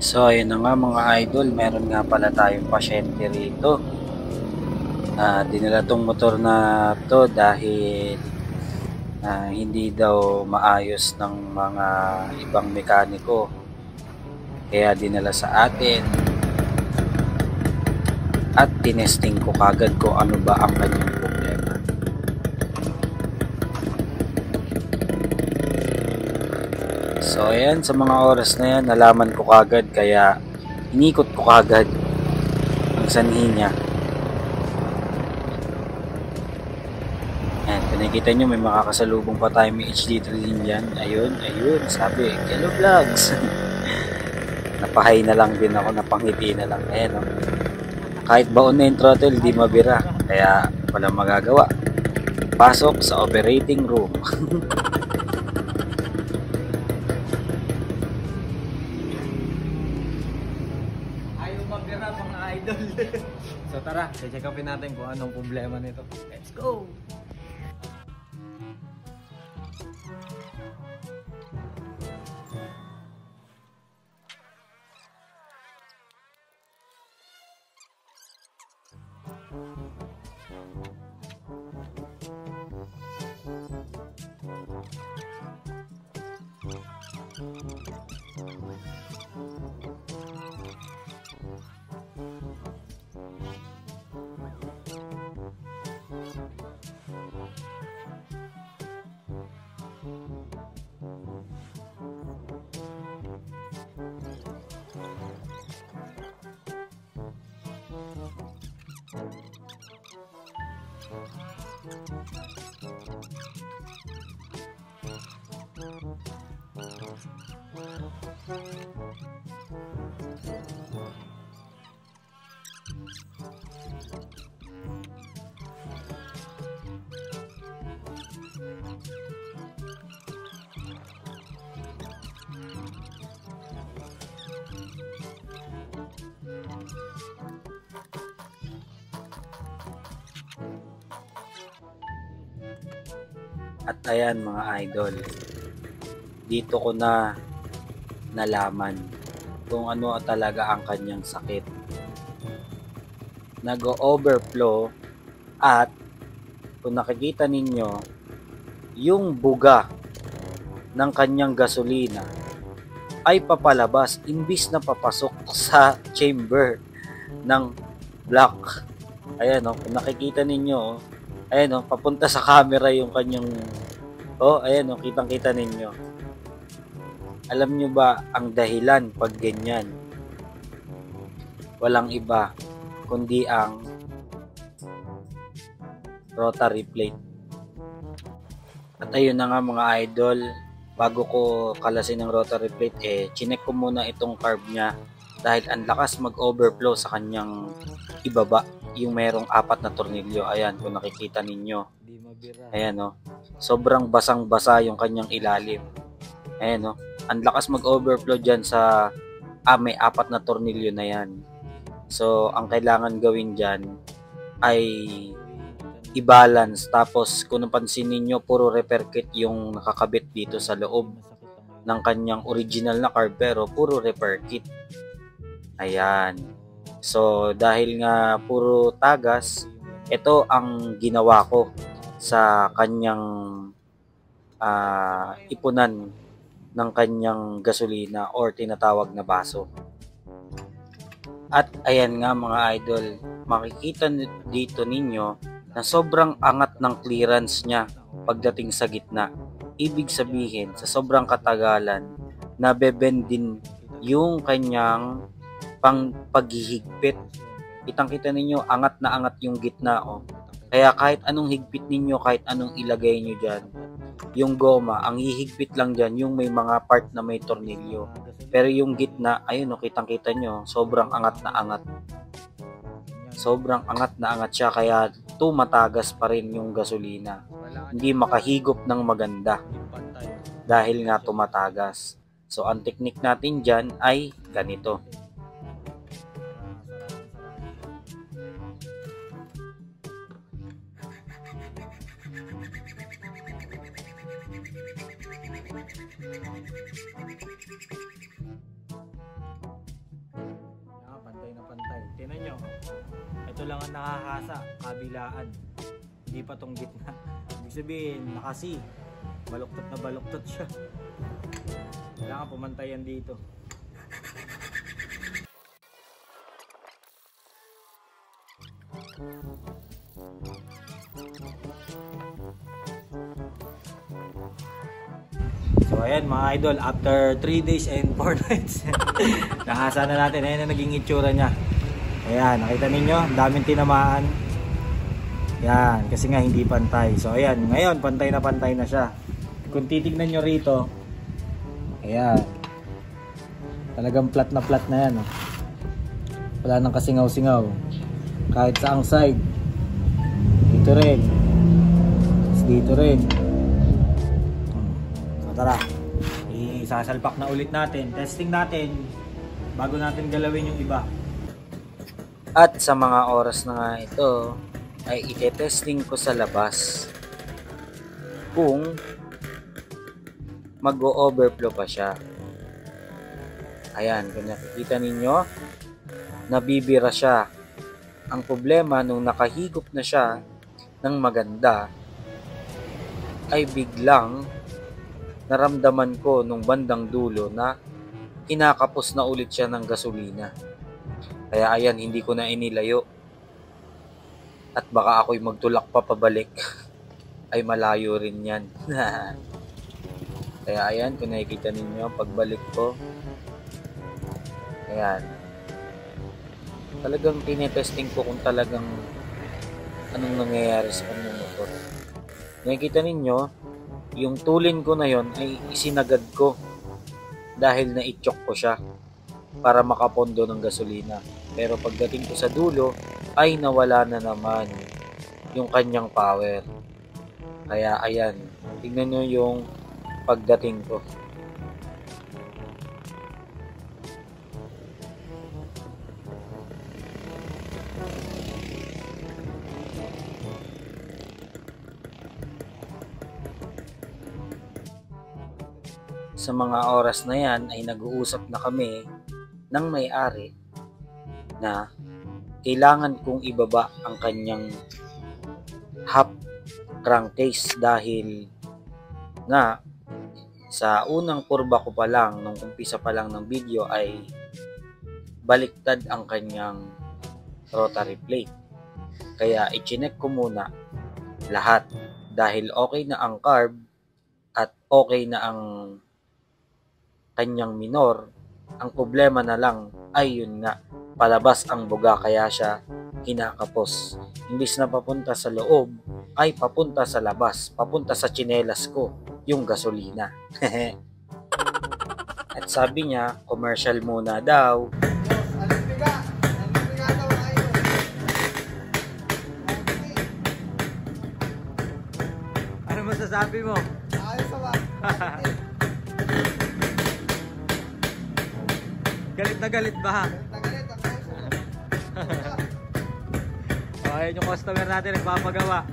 So ayun na nga mga idol, meron nga pala tayong pasyente rito. Dinala tong motor na to dahil hindi daw maayos ng mga ibang mekaniko. Kaya dinala sa atin at tinesting ko kagad kung ano ba ang kanyang problema. So ayan, sa mga oras na yan, nalaman ko kagad kaya inikot ko kagad ang sanhi niya. Ayan, kung nakikita nyo, may makakasalubong pa tayo, may HD3 din dyan. Ayun, sabi, Kello Vlogs. Napahay na lang din ako, napangiti na lang. Ayan, no? Kahit baon na yung throttle, di mabira. Kaya walang magagawa. Pasok sa operating room. Ayaw mabira mga idol. So tara, check upin natin kung anong problema nito. Let's go! At ayan mga idol, dito ko na nalaman kung ano talaga ang kanyang sakit. Nag-overflow at kung nakikita ninyo, yung buga ng kanyang gasolina ay papalabas imbis na papasok sa chamber ng block. Ayan o, kung nakikita ninyo, ayan o, papunta sa camera yung kanyang, ayan o, kitang-kita ninyo. Alam nyo ba ang dahilan pag ganyan? Walang iba kundi ang rotary plate. At ayun na nga mga idol, bago ko kalasin ng rotary plate, chinek ko muna itong carb niya dahil ang lakas mag-overflow sa kanyang ibaba, yung merong 4 na tornilyo. Ayan, kung nakikita ninyo. Ayan o, sobrang basang-basa yung kanyang ilalim. Ayan o, ang lakas mag-overflow dyan sa may 4 na tornilyo na yan. So, ang kailangan gawin dyan ay i-balance. Tapos, kung napansin ninyo, puro repair kit yung nakakabit dito sa loob ng kanyang original na carb, pero puro repair kit. Ayan. So, dahil nga puro tagas, ito ang ginawa ko sa kanyang ipunan ng kanyang gasolina or tinatawag na baso. At ayan nga mga idol, makikita dito ninyo na sobrang angat ng clearance niya pagdating sa gitna. Ibig sabihin, sa sobrang katagalan, nabebend din yung kanyang paghihigpit. Kitang-kita ninyo, angat na angat yung gitna. Kaya kahit anong higpit ninyo, kahit anong ilagay nyo dyan, yung goma, ang hihigpit lang dyan, yung may mga part na may tornilyo. Pero yung gitna, ayun kitang-kita nyo, sobrang angat na angat. Sobrang angat na angat siya, kaya tumatagas pa rin yung gasolina. Hindi makahigop ng maganda dahil nga tumatagas. So, ang technique natin dyan ay ganito. Ito lang ang nakakasa, kabilaan. Hindi pa tong gitna. Ibig sabihin, nakasi. Baluktot na baluktot siya. Kailangan pumantayan dito. So ayan mga idol, after 3 days and 4 nights nakasa na natin. Ayan na naging itsura nya. Ayan, nakita ninyo, ang daming tinamaan. Yan, kasi nga hindi pantay. So ayan, ngayon pantay na siya. Kung titignan nyo rito, ayan, talagang flat na yan, oh. Wala nang kasingaw-singaw. Kahit saang side. Dito rin. Dito rin. So tara, isasalpak na ulit natin. Testing natin bago natin galawin yung iba. At sa mga oras na nga ito ay ite-testing ko sa labas kung mag-o-overflow pa siya. Ayan, kung nakikita ninyo, nabibira siya. Ang problema nung nakahigop na siya ng maganda ay biglang naramdaman ko nung bandang dulo na kinakapos na ulit siya ng gasolina. Kaya ayan, hindi ko na inilayo. At baka ako'y magtulak pa pabalik. Ay malayo rin yan. Kaya ayan, kung nakikita ninyo, pagbalik ko. Ayan. Talagang tinetesting ko kung talagang anong nangyayari sa kanyang motor. Nakikita ninyo, yung tulin ko na yon ay isinagad ko dahil na-itchok ko siya para makapondo ng gasolina. Pero pagdating ko sa dulo ay nawala na naman yung kanyang power. Kaya ayan, tingnan nyo yung pagdating ko. Sa mga oras na yan ay nag-uusap na kami ng may-ari na kailangan kong ibaba ang kanyang half crankcase dahil nga sa unang kurba ko pa lang, nung umpisa pa lang ng video ay baliktad ang kanyang rotary plate. Kaya i-check ko muna lahat dahil okay na ang carb at okay na ang kanyang minor. Ang problema na lang ay yun nga, palabas ang buga kaya siya kinakapos. Imbis na papunta sa loob ay papunta sa labas, papunta sa tsinelas ko yung gasolina. At sabi niya, commercial muna daw. Ano masasabi mo? Ayos ba? Galit na galit ba? Galit ang Oh, ayun yung customer natin nagpapagawa.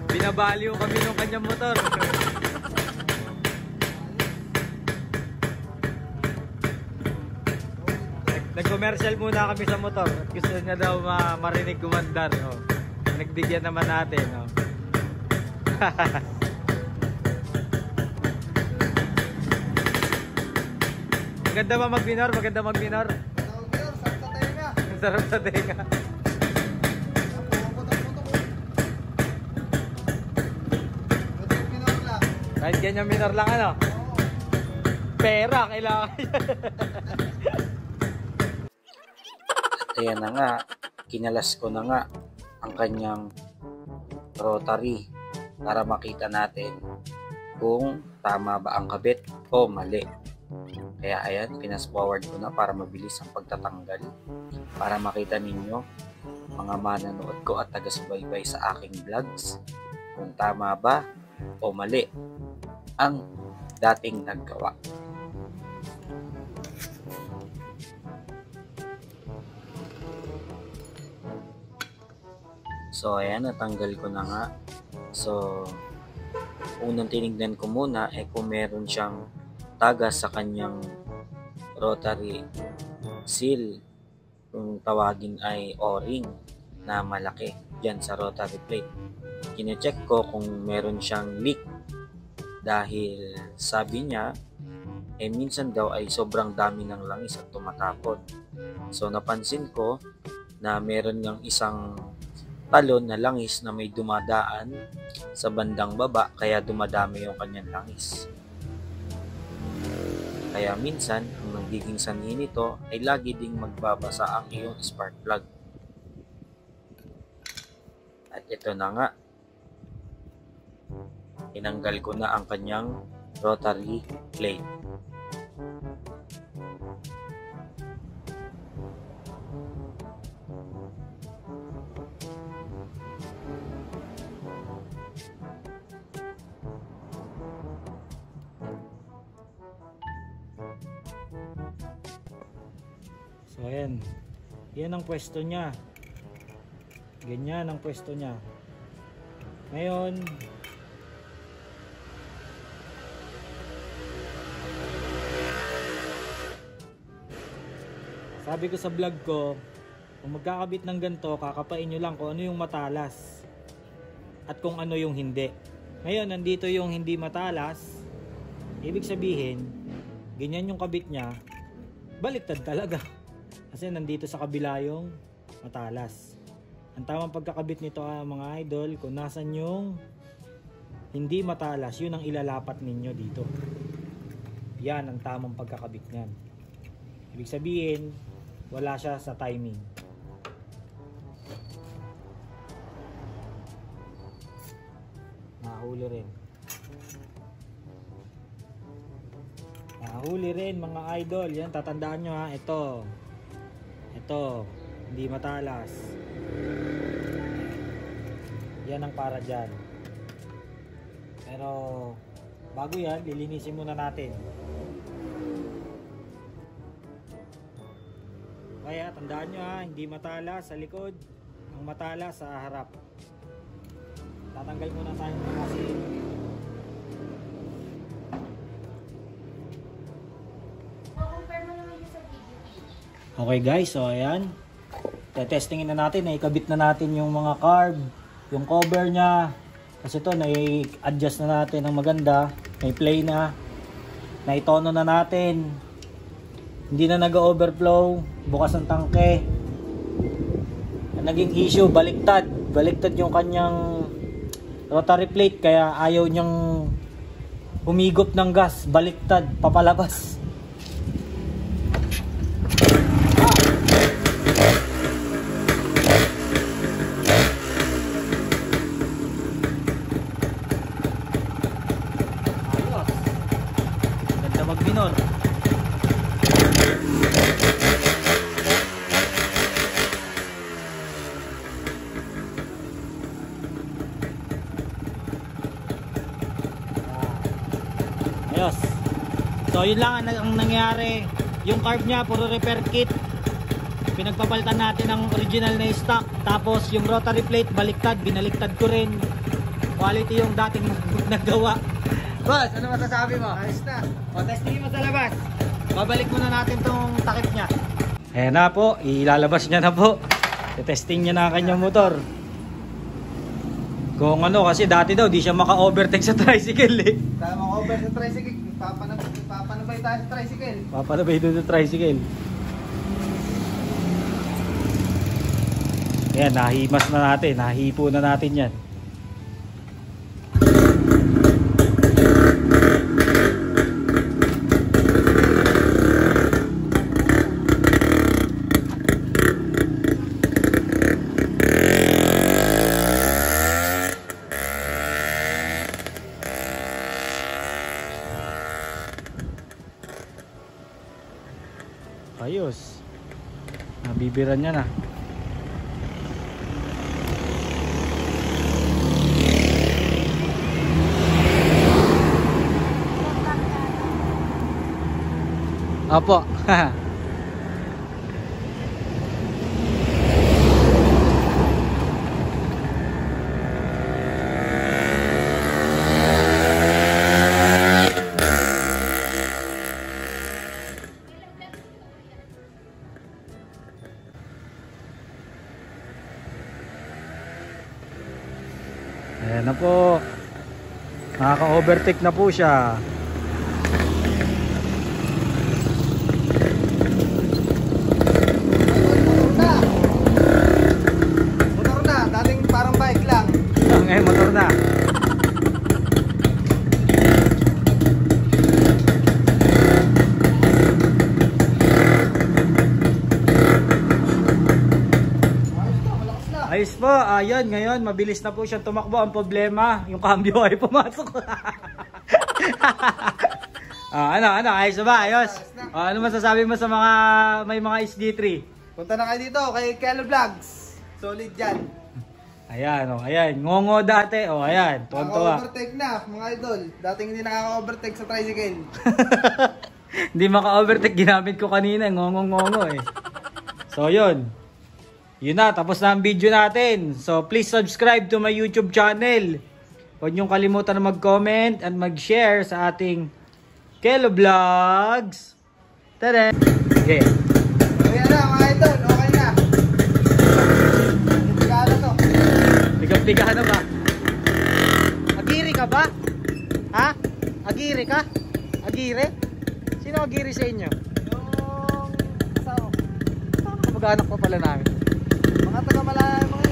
Binabalyo kami ng kanyang motor. Nag-commercial muna kami sa motor at gusto niya daw marinig gumandar. Oh. Nagbigyan naman natin. Oh. Maganda ba mag-minor? Maganda mag-minor? Ang sarap sa tenga. Kahit ganyan minor lang ano? Pera kailangan. At ayan na nga, kinalas ko na nga ang kanyang rotary para makita natin kung tama ba ang kabit o mali. Kaya ayan, pinas forward ko na para mabilis ang pagtatanggal, para makita ninyo mga mananood ko at taga-subaybay sa aking vlogs kung tama ba o mali ang dating naggawa. So ayan, natanggal ko na nga. So unang tinignan ko muna kung meron siyang tagas sa kanyang rotary seal kung tawagin ay o-ring na malaki dyan sa rotary plate. Kine-check ko kung meron siyang leak dahil sabi niya minsan daw ay sobrang dami ng langis at tumatapon. So napansin ko na meron ng isang talon na langis na may dumadaan sa bandang baba, kaya dumadami yung kanyang langis. Kaya minsan, ang nagiging sanhi nito ay lagi ding magbabasa ang iyong spark plug. At ito na nga, tinanggal ko na ang kanyang rotary plate. So ayan, yan ang pwesto niya. Ganyan ang pwesto niya. Ngayon, sabi ko sa vlog ko, kung magkakabit ng ganito, kakapain nyo lang kung ano yung matalas at kung ano yung hindi. Ngayon, nandito yung hindi matalas. Ibig sabihin, ganyan yung kabit niya, baliktad talaga. Kasi nandito sa kabila yung matalas. Ang tamang pagkakabit nito mga idol, kung nasan yung hindi matalas, yun ang ilalapat ninyo dito. Yan ang tamang pagkakabit niyan. Ibig sabihin, wala siya sa timing. Nahuli rin. Nahuli rin mga idol. Yan, tatandaan nyo ha. Ito, hindi matalas. Yan ang para dyan. Pero bago yan, lilinisin muna natin. Kaya tandaan nyo ha, hindi matalas sa likod, ang matalas sa harap. Tatanggal muna tayo kasi okay guys, so ayan, testingin na natin, ikabit na natin yung mga carb, yung cover nya, kasi ito nai-adjust na natin ng maganda, may play na, naitono na natin, hindi na nag-overflow, bukas ang tangke. Ang naging issue, baliktad yung kanyang rotary plate, kaya ayaw niyang humigop ng gas, baliktad, papalabas. Magminor. Ayos. So yun lang ang nangyari. Yung carb nya puro repair kit. Pinagpapalitan natin ang original na stock. Tapos yung rotary plate baliktad, binaliktad ko rin. Quality yung dating nagawa. Boss, ano masasabi mo? Ayos na. O, testingin mo sa labas. Babalik muna natin tong takip niya. Ayan na po, ilalabas niya na po. Testing niya na ang kanyang motor. Kung ano, kasi dati daw di siya maka-overtake sa tricycle eh. Kaya maka-over sa tricycle, papanabay tayo sa tricycle. Papanabay doon sa tricycle. Ayan, nahimas na natin, nahipo na natin yan. Ayos. Nabibiran niya na. Opo. Ayan na po. Nakaka-overtake na po siya. Motor na, dating parang bike lang. Ngayon motor na. Ayos po, ayun, ngayon mabilis na po siyang tumakbo. Ang problema, yung cambio ay pumasok. Ano, ayos na ba? Ayos? Ano masasabi mo sa mga may mga SD3? Punta na kayo dito kay Kelo Vlogs. Solid yan. Ayan, ayan, ngongo dati. Ayan, tuwan-tuwa. Naka-overtake na, mga idol. Dating hindi nakaka-overtake sa tricycle. Hindi maka-overtake, ginamit ko kanina, ngongo eh. So yun. Yun na, tapos na ang video natin. So please subscribe to my YouTube channel. Huwag niyong kalimutan na mag-comment and mag-share sa ating Kelo Vlogs. Tada! Okay. Kaya na mga idol, okay na. Pigala to. Pigang-piga na ba? Agiri ka ba? Ha? Agiri ka? Agiri? Sino agiri sa inyo? Yung asawa. Mag-anak pa pala namin. Mga taga-malaya mga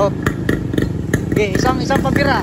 Oh. Okay, isang pabira.